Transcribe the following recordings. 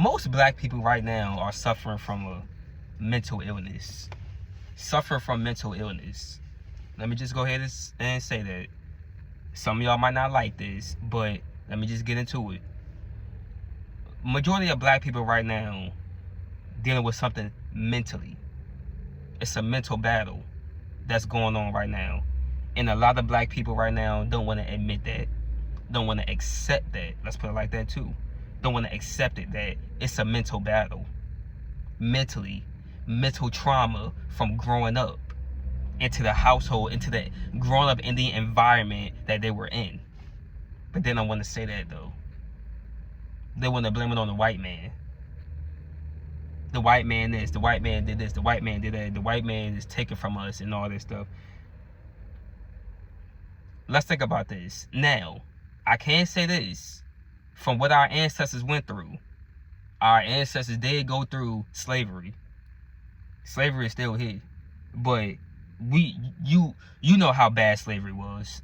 most black people right now are suffering from a mental illness. Suffer from mental illness. Let me just go ahead and say that. Some of y'all might not like this, but let me just get into it. Majority of black people right now dealing with something mentally. It's a mental battle that's going on right now. And a lot of black people right now don't want to admit that. Don't want to accept that. Let's put it like that too. Don't want to accept it, that it's a mental battle. Mentally. Mental trauma from growing up into the household, into the growing up in the environment that they were in. But they don't want to say that though. They want to blame it on the white man. The white man this, the white man did this, the white man did that, the white man is taken from us and all this stuff. Let's think about this. Now, I can say this. From what our ancestors went through, our ancestors did go through slavery. Slavery is still here. But you know how bad slavery was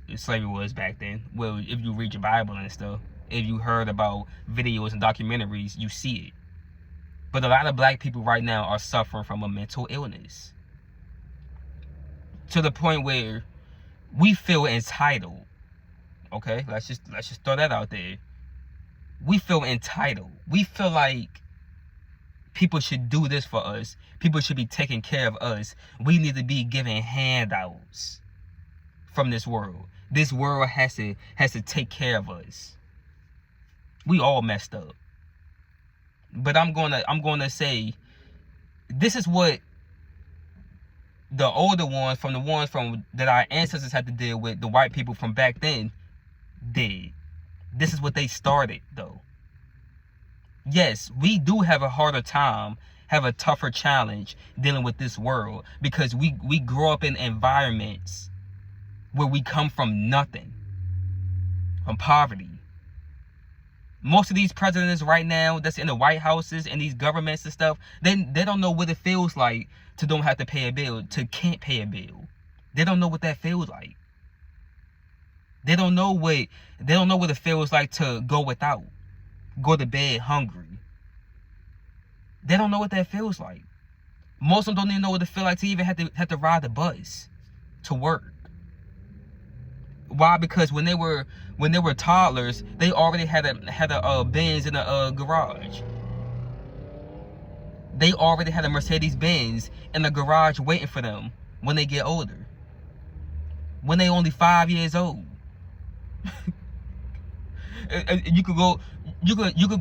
back then. Well, if you read your Bible and stuff, if you heard about videos and documentaries, you see it. But a lot of black people right now are suffering from a mental illness. To the point where we feel entitled. Okay, let's just throw that out there. We feel entitled. We feel like people should do this for us. People should be taking care of us. We need to be given handouts from this world. This world has to take care of us. We all messed up. But I'm gonna say, this is what the older ones, from the ones from that our ancestors had to deal with, the white people from back then, did. This is what they started though. Yes, we do have a harder time, have a tougher challenge dealing with this world, because we grow up in environments where we come from nothing, from poverty. Most of these presidents right now that's in the White Houses and these governments and stuff, they don't know what it feels like to don't have to pay a bill, to can't pay a bill. They don't know what that feels like. They don't know what it feels like to go without, go to bed hungry. They don't know what that feels like. Most of them don't even know what it feels like to even have to ride the bus to work. Why? Because when they were toddlers, they already had a Benz in a garage. They already had a Mercedes Benz in the garage waiting for them when they get older. When they only 5 years old. You could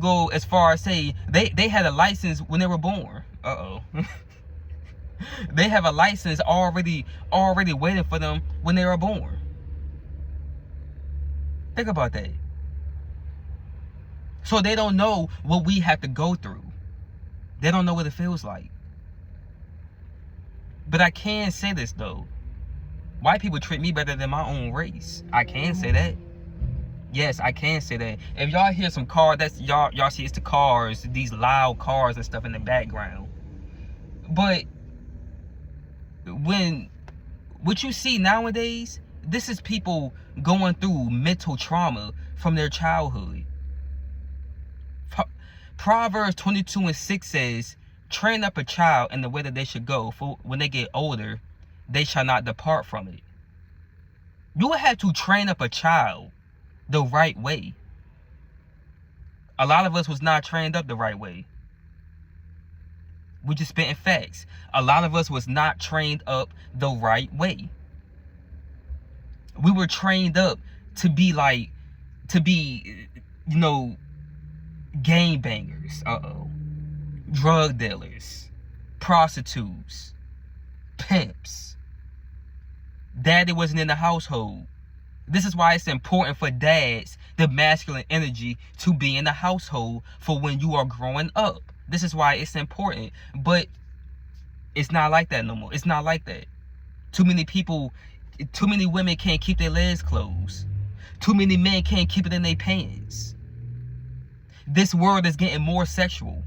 go as far as say they had a license when they were born. They have a license already waiting for them when they were born. Think about that. So they don't know what we have to go through. They don't know what it feels like. But I can say this though. White people treat me better than my own race. I can say that. Yes, I can say that. If y'all hear some car, that's y'all see it's the cars, these loud cars and stuff in the background. But what you see nowadays, this is people going through mental trauma from their childhood. Proverbs 22:6 says, train up a child in the way that they should go, for when they get older, they shall not depart from it. You will have to train up a child the right way. A lot of us was not trained up the right way. We just spitting facts. A lot of us was not trained up the right way. We were trained up to be gangbangers, drug dealers, prostitutes, pimps. Daddy wasn't in the household. This is why it's important for dads, the masculine energy, to be in the household for when you are growing up. This is why it's important. But it's not like that no more. It's not like that. Too many women can't keep their legs closed. Too many men can't keep it in their pants. This world is getting more sexual.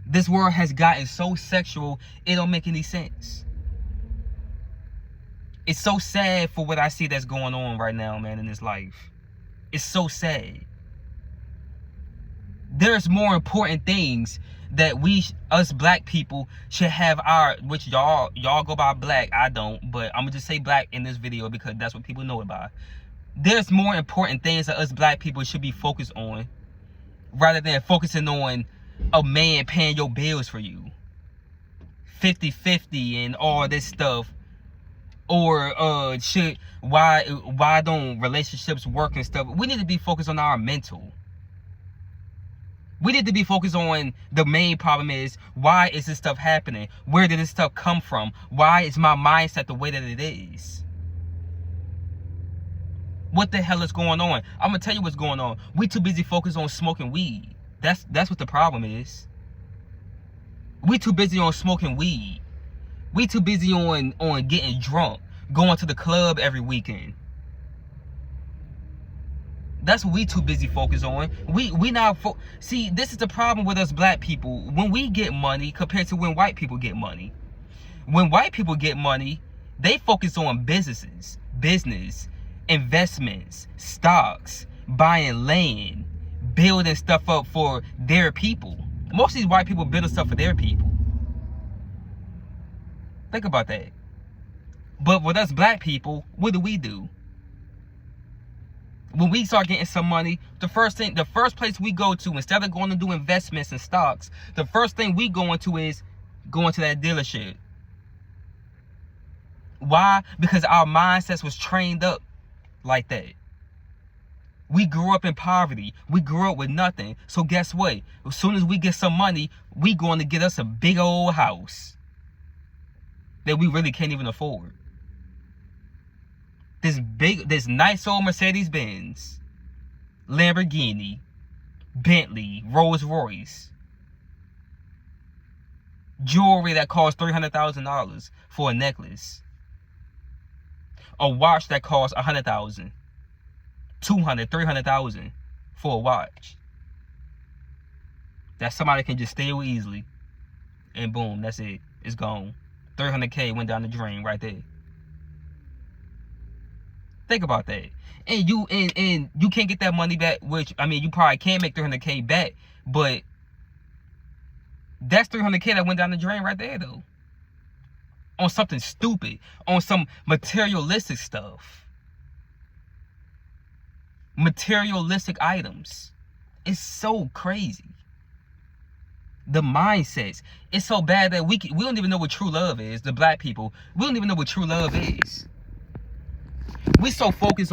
This world has gotten so sexual, it don't make any sense. It's so sad for what I see that's going on right now, man, in this life. It's so sad. There's more important things that us black people should have which y'all go by black. I don't, but I'm gonna just say black in this video because that's what people know it by. There's more important things that us black people should be focused on rather than focusing on a man paying your bills for you. 50-50 and all this stuff. Or why don't relationships work and stuff? We need to be focused on our mental. We need to be focused on the main problem is, why is this stuff happening? Where did this stuff come from? Why is my mindset the way that it is? What the hell is going on? I'm gonna tell you what's going on. We too busy focused on smoking weed. That's what the problem is. We too busy on smoking weed. We too busy on getting drunk, going to the club every weekend. That's what we too busy focused on. We not see, this is the problem with us black people. When we get money compared to when white people get money. When white people get money, they focus on business, investments, stocks, buying land, building stuff up for their people. Most of these white people building stuff for their people. Think about that. But with us black people, what do? When we start getting some money, the first place we go to, instead of going to do investments and stocks, the first thing we go into is going to that dealership. Why? Because our mindsets was trained up like that. We grew up in poverty. We grew up with nothing. So guess what? As soon as we get some money, we going to get us a big old house that we really can't even afford. This nice old Mercedes-Benz, Lamborghini, Bentley, Rolls-Royce, jewelry that costs $300,000 for a necklace, a watch that costs $100,000, $200,000, $300,000 for a watch that somebody can just steal easily, and boom, that's it. It's gone. $300K went down the drain right there. Think about that. And you can't get that money back, which, I mean, you probably can make $300K back, but that's $300K that went down the drain right there, though. On something stupid. On some materialistic stuff. Materialistic items. It's so crazy. The mindsets. It's so bad that we don't even know what true love is. The black people, we don't even know what true love is. We are so focused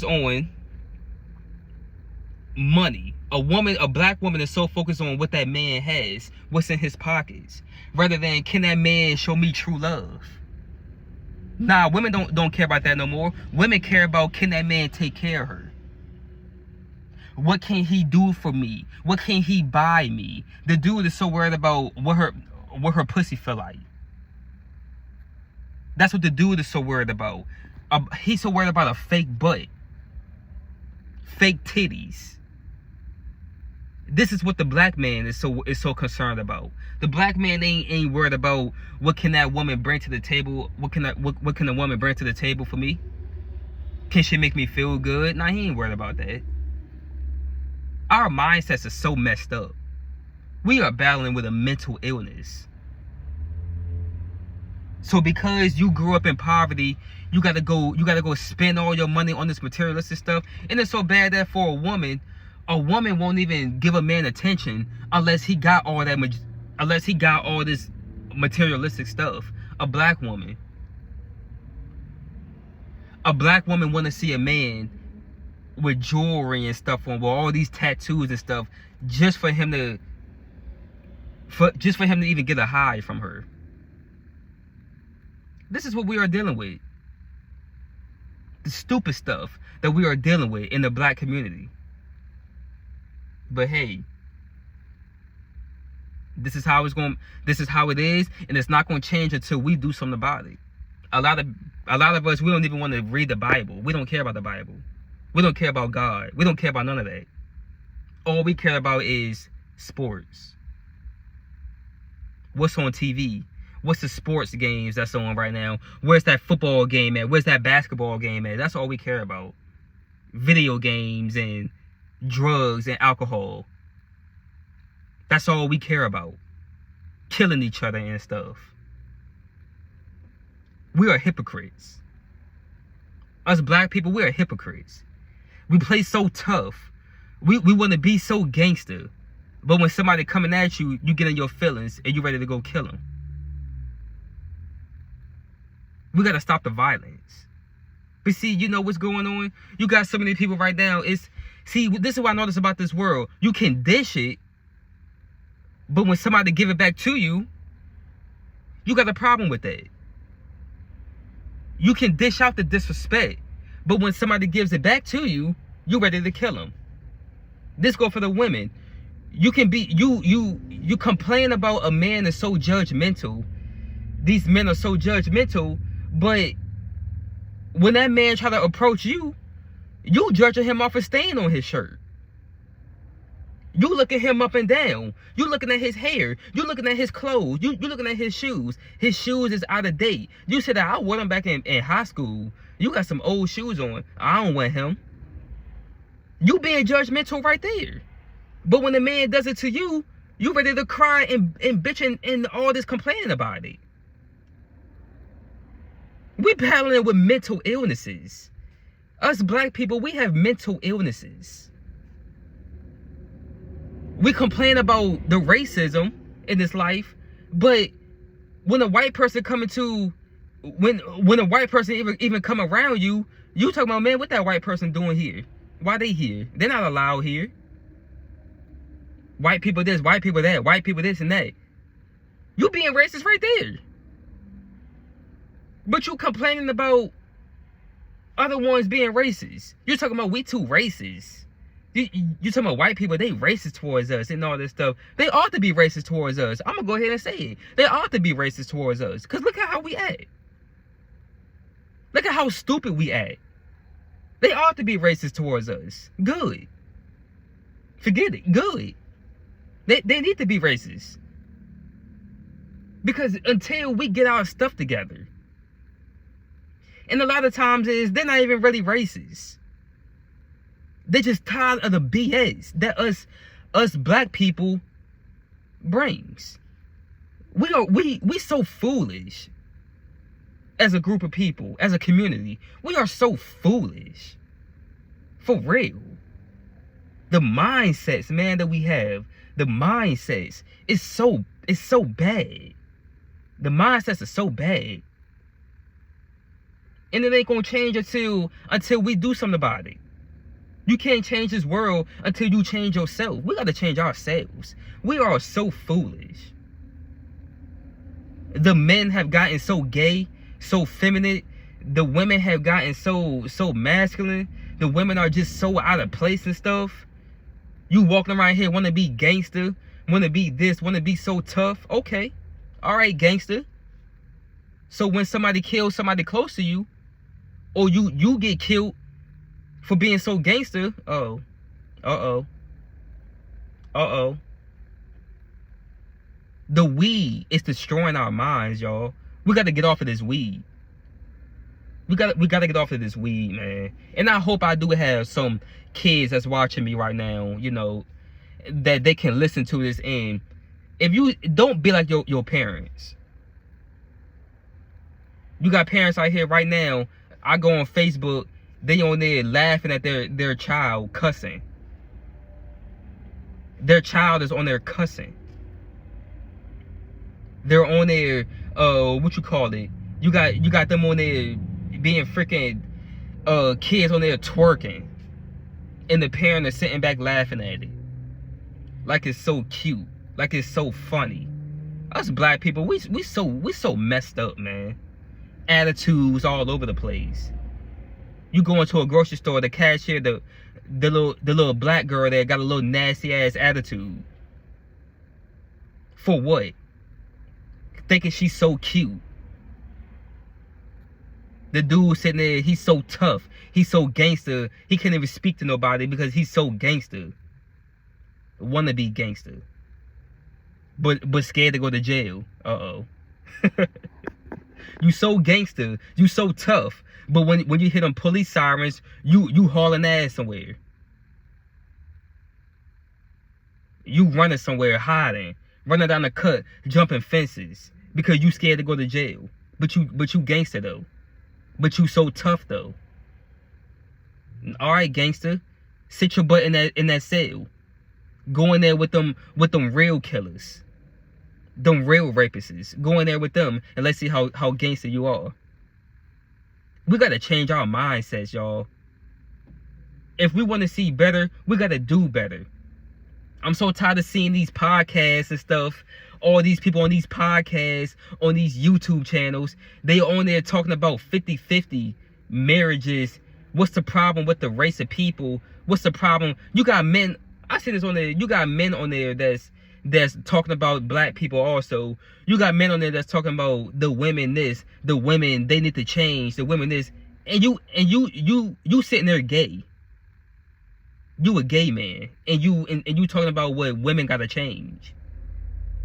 on money. A black woman is so focused on what that man has, what's in his pockets, rather than, can that man show me true love? Nah, women don't care about that no more. Women care about, can that man take care of her? What can he do for me? What can he buy me? The dude is so worried about what her pussy feel like. That's what the dude is so worried about. He's so worried about a fake butt, fake titties. This is what the black man is so concerned about. The black man ain't worried about, what can that woman bring to the table? What can a woman bring to the table for me? Can she make me feel good? Nah, he ain't worried about that. Our mindsets are so messed up. We are battling with a mental illness. So because you grew up in poverty, you gotta go spend all your money on this materialistic stuff. And it's so bad that for a woman won't even give a man attention unless he got all this materialistic stuff. A black woman want to see a man with jewelry and stuff on, with all these tattoos and stuff, just for him to even get a high from her. This is what we are dealing with. The stupid stuff that we are dealing with in the black community. But hey, this is how it is, and it's not going to change until we do something about it. A lot of us, we don't even want to read the Bible. We don't care about the Bible. We don't care about God. We don't care about none of that. All we care about is sports. What's on TV? What's the sports games that's on right now? Where's that football game at? Where's that basketball game at? That's all we care about. Video games and drugs, and alcohol. That's all we care about. Killing each other and stuff. We are hypocrites. Us black people, we are hypocrites. We play so tough. We want to be so gangster. But when somebody coming at you, you get in your feelings and you ready to go kill them. We got to stop the violence. But see, you know what's going on? You got so many people right now. See, this is what I notice about this world. You can dish it, but when somebody give it back to you, you got a problem with that. You can dish out the disrespect, but when somebody gives it back to you, you're ready to kill them. This go for the women. You can be, you complain about a man is so judgmental. These men are so judgmental, but when that man try to approach you, you judging him off a stain on his shirt. You looking him up and down. You looking at his hair. You looking at his clothes. You looking at his shoes. His shoes is out of date. You said that I wore them back in high school. You got some old shoes on. I don't want him. You being judgmental right there. But when the man does it to you, you ready to cry and bitching and all this complaining about it. We battling with mental illnesses. Us black people, we have mental illnesses. We complain about the racism in this life, but when a white person coming to, when a white person even come around you, you talking about, man, what that white person doing here? Why they here? They're not allowed here. White people this, white people that, white people this and that. You being racist right there. But you complaining about other ones being racist. You're talking about we too racist. You talking about white people, they racist towards us and all this stuff. They ought to be racist towards us. I'm going to go ahead and say it. They ought to be racist towards us. Because look at how we act. Look at how stupid we act. They ought to be racist towards us. Good. Forget it. Good. They need to be racist. Because until we get our stuff together. And a lot of times they're not even really racist. They're just tired of the BS that us black people brings. We so foolish as a group of people, as a community. We are so foolish. For real. The mindsets, man, that we have, the mindsets is so bad. The mindsets are so bad. And it ain't gonna change until we do something about it. You can't change this world until you change yourself. We gotta change ourselves. We are so foolish. The men have gotten so gay, so feminine. The women have gotten so masculine. The women are just so out of place and stuff. You walking around here wanna be gangster, wanna be this, wanna be so tough. Okay. Alright, gangster. So when somebody kills somebody close to you, or you get killed for being so gangster, uh-oh. The weed is destroying our minds, y'all. We got to get off of this weed. We got to get off of this weed, man. And I hope I do have some kids that's watching me right now, you know, that they can listen to this. And if you don't be like your parents. You got parents out here right now. I go on Facebook, they on there laughing at their child cussing. Their child is on there cussing. They're on there, what you call it? You got them on there being freaking kids on there twerking. And the parent is sitting back laughing at it. Like it's so cute. Like it's so funny. Us black people, we so messed up, man. Attitudes all over the place. You go into a grocery store, the cashier, the little black girl there got a little nasty ass attitude. For what? Thinking she's so cute. The dude sitting there, he's so tough. He's so gangster. He can't even speak to nobody because he's so gangster. Wanna be gangster. But scared to go to jail. Uh-oh. You so gangster, you so tough, but when you hear them police sirens, you hauling ass somewhere. You running somewhere, hiding, running down the cut, jumping fences because you scared to go to jail. But you gangster though. But you so tough though. All right, gangster, sit your butt in that cell. Go in there with them real killers, them real rapists. Go in there with them and let's see how gangster you are. We gotta change our mindsets, y'all. If we want to see better, we gotta do better. I'm so tired of seeing these podcasts and stuff. All these people on these podcasts, on these YouTube channels, they on there talking about 50-50 marriages. What's the problem with the race of people? What's the problem? You got men, I see this on there, you got men on there that's talking about black people also. You got men on there that's talking about the women this, the women, they need to change, the women this. And you sitting there gay. You a gay man, and you talking about what women gotta change.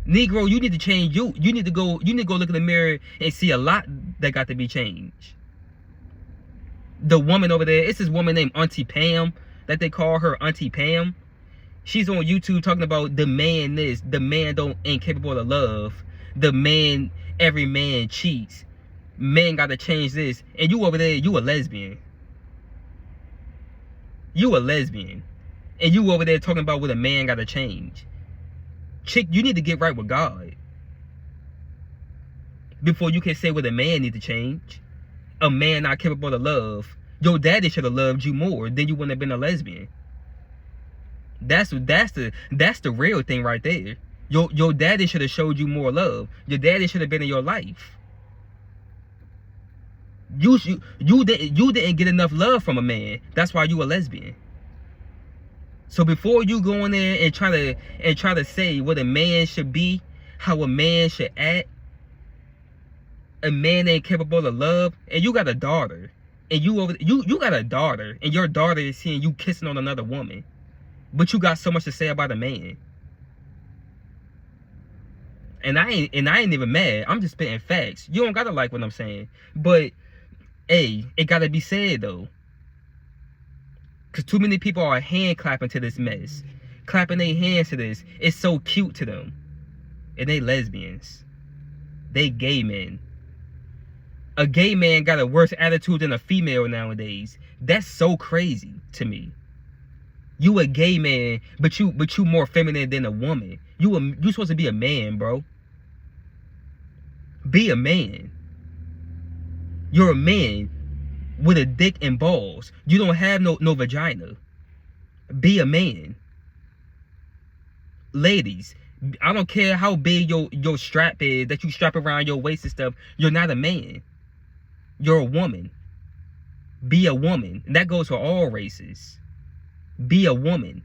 Negro, you need to change. You need to go look in the mirror and see a lot that got to be changed. The woman over there, it's this woman named Auntie Pam, that they call her Auntie Pam. She's on YouTube talking about the man this, the man ain't capable of love, the man, every man cheats, men gotta change this, and you over there, you a lesbian. You a lesbian. And you over there talking about what a man gotta change. Chick, you need to get right with God before you can say what a man need to change. A man not capable of love. Your daddy should have loved you more, then you wouldn't have been a lesbian. That's the real thing right there. Your daddy should have showed you more love. Your daddy should have been in your life. You didn't get enough love from a man. That's why you a lesbian. So before you go in there and try to say what a man should be, how a man should act, a man ain't capable of love, and you got a daughter, and you got a daughter, and your daughter is seeing you kissing on another woman, but you got so much to say about a man. And I ain't even mad. I'm just spitting facts. You don't gotta like what I'm saying, but hey, it gotta be said though. Because too many people are hand clapping to this mess. Clapping their hands to this. It's so cute to them. And they lesbians. They gay men. A gay man got a worse attitude than a female nowadays. That's so crazy to me. You a gay man, but you more feminine than a woman. You supposed to be a man, bro. Be a man. You're a man with a dick and balls. You don't have no vagina. Be a man. Ladies, I don't care how big your strap is that you strap around your waist and stuff. You're not a man. You're a woman. Be a woman. And that goes for all races. Be a woman.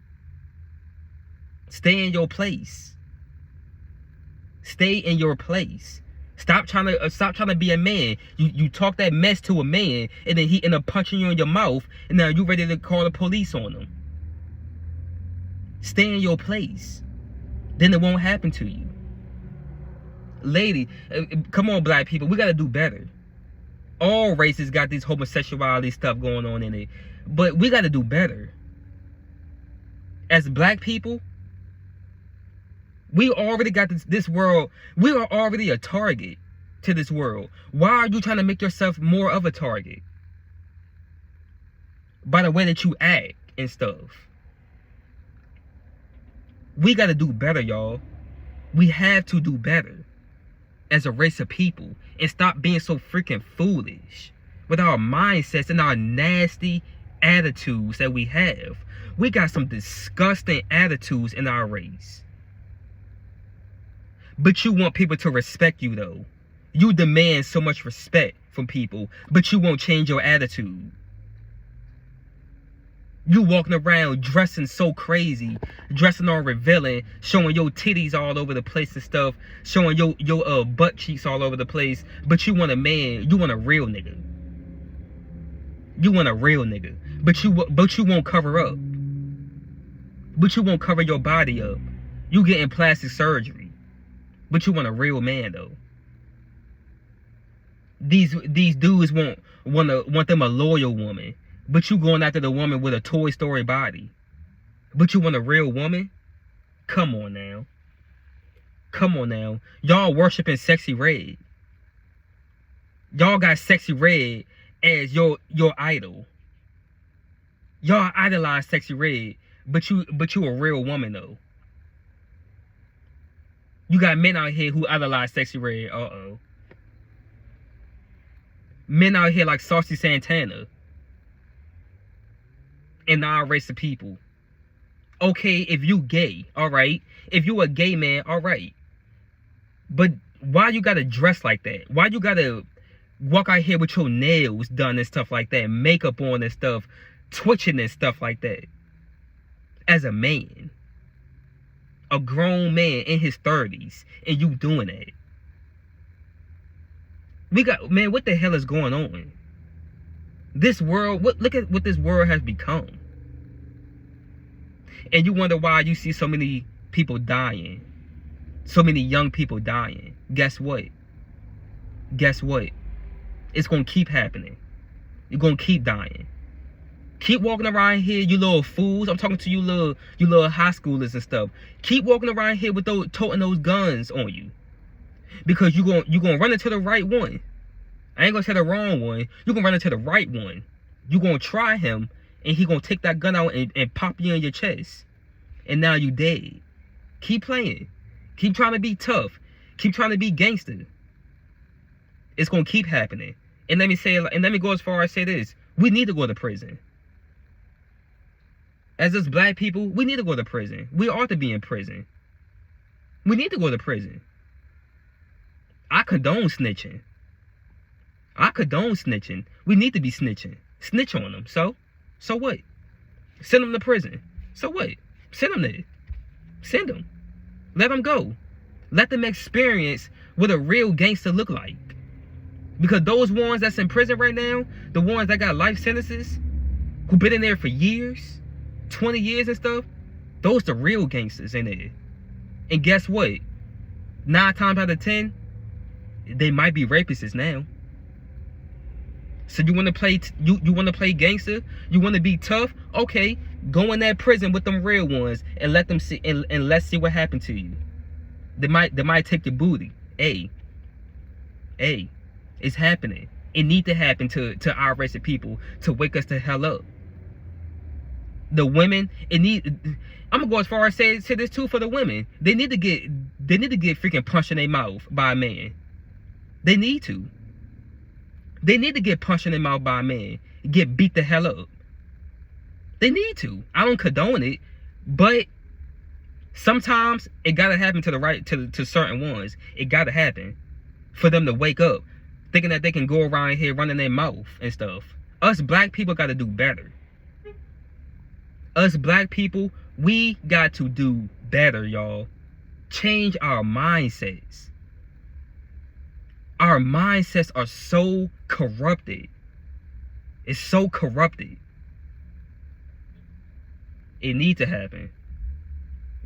Stay in your place. Stay in your place. Stop trying to be a man. You talk that mess to a man, and then he end up punching you in your mouth, and now you ready to call the police on him. Stay in your place. Then it won't happen to you. Lady, come on, black people, we gotta do better. All races got this homosexuality stuff going on in it, but we gotta do better. As black people, we already got this world. We are already a target to this world. Why are you trying to make yourself more of a target? By the way that you act and stuff. We got to do better, y'all. We have to do better as a race of people and stop being so freaking foolish with our mindsets and our nasty attitudes that we have. We got some disgusting attitudes in our race. But you want people to respect you though. You demand so much respect from people, but you won't change your attitude. You walking around dressing so crazy, dressing all revealing, showing your titties all over the place and stuff, showing your butt cheeks all over the place, but you want a man, you want a real nigga. You want a real nigga, but you won't cover up. But you won't cover your body up. You getting plastic surgery. But you want a real man though. These dudes want them a loyal woman. But you going after the woman with a Toy Story body. But you want a real woman? Come on now. Come on now. Y'all worshiping Sexy Red. Y'all got Sexy Red as your idol. Y'all idolize Sexy Red, but you a real woman though. You got men out here who idolize Sexy Red. Men out here like Saucy Santana and our race of people. Okay, if you gay, alright. If you a gay man, alright. But why you gotta dress like that? Why you gotta walk out here with your nails done and stuff like that, makeup on and stuff, twitching and stuff like that? As a man. A grown man in his 30s, and you doing that. Man, what the hell is going on? This world, look at what this world has become. And you wonder why you see so many people dying. So many young people dying. Guess what? Guess what? It's going to keep happening. You're going to keep dying. Keep walking around here, you little fools. I'm talking to you little high schoolers and stuff. Keep walking around here with those toting those guns on you. Because you're going to run into the right one. I ain't going to say the wrong one. You're going to run into the right one. You're going to try him, and he going to take that gun out and pop you in your chest. And now you dead. Keep playing. Keep trying to be tough. Keep trying to be gangster. It's going to keep happening. And let me go as far as say this. We need to go to prison. As us black people, we need to go to prison. We ought to be in prison. We need to go to prison. I condone snitching. I condone snitching. We need to be snitching. Snitch on them. So what? Send them to prison. So what? Send them there. Send them. Let them go. Let them experience what a real gangster look like. Because those ones that's in prison right now, the ones that got life sentences, who been in there for years, 20 years and stuff, those the real gangsters in there. And guess what? 9 times out of 10, they might be rapists now. So you want to play you want to play gangster? You want to be tough? Okay, go in that prison with them real ones and let them see and let's see what happened to you. They might take your booty. Hey, it's happening. It need to happen to our race of people to wake us the hell up. The women, I'm gonna go as far as say this too for the women. They need to get freaking punched in their mouth by a man. They need to. They need to get punched in their mouth by a man. Get beat the hell up. They need to. I don't condone it, but sometimes it gotta happen to certain ones. It gotta happen for them to wake up, thinking that they can go around here running their mouth and stuff. Us black people gotta do better. Us black people, we got to do better, y'all. Change our mindsets. Our mindsets are so corrupted. It's so corrupted. It needs to happen.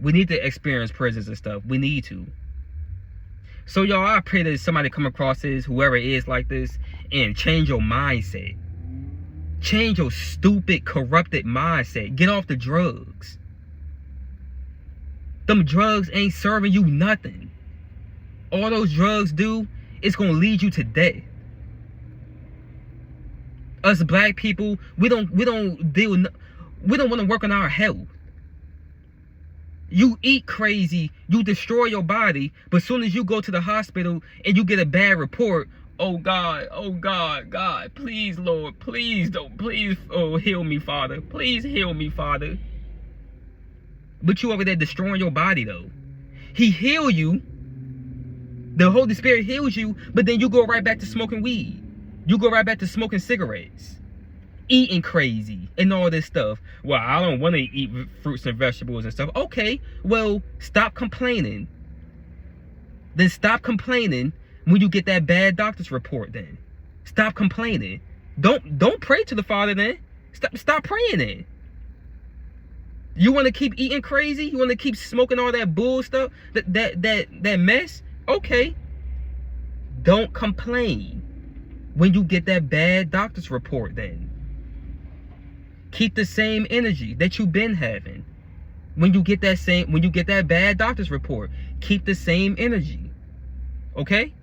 We need to experience prisons and stuff. We need to. So y'all, I pray that somebody come across this, whoever it is like this, and change your mindset. Change your stupid, corrupted mindset. Get off the drugs. Them drugs ain't serving you nothing. All those drugs do, it's gonna lead you to death. Us black people, we don't want to work on our health. You eat crazy, you destroy your body, but as soon as you go to the hospital and you get a bad report, oh God, God, please, Lord, please heal me, Father. Please heal me, Father. But you over there destroying your body though. He heal you. The Holy Spirit heals you, but then you go right back to smoking weed. You go right back to smoking cigarettes. Eating crazy and all this stuff. Well, I don't want to eat fruits and vegetables and stuff. Okay, well, stop complaining. Then stop complaining when you get that bad doctor's report then. Stop complaining. Don't pray to the Father then. Stop praying then. You want to keep eating crazy? You want to keep smoking all that bull stuff? That mess? Okay. Don't complain when you get that bad doctor's report then. Keep the same energy that you've been having. when you get that bad doctor's report. Keep the same energy. Okay?